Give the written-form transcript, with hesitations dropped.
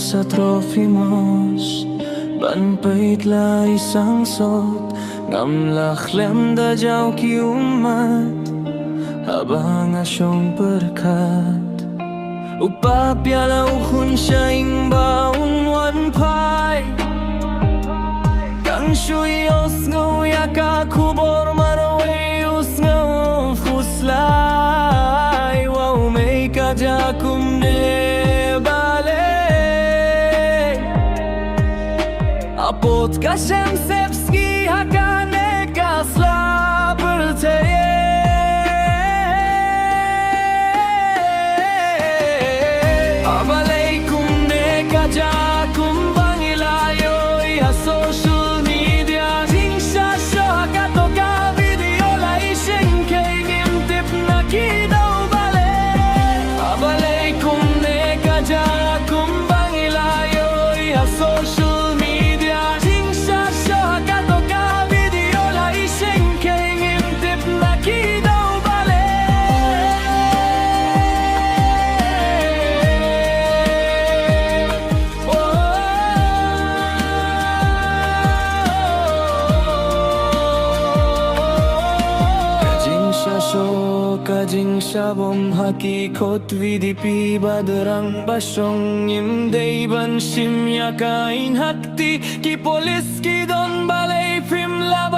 sa Trofimos Banpait la isang sot Ngamlaklem da jaw kiumat Habang asyong berkat Upapyalaw kun siya ingbaon wan pai Kang syuyos nguya ka kubor marawayus ngaw fuslay Wow may kajakum ne bale Apot kasem sepski hakane kasla berteye Kajing syabom hakikot vidipi badrang basyong imday ban simya kain hakti ki polis ki don balay pim laba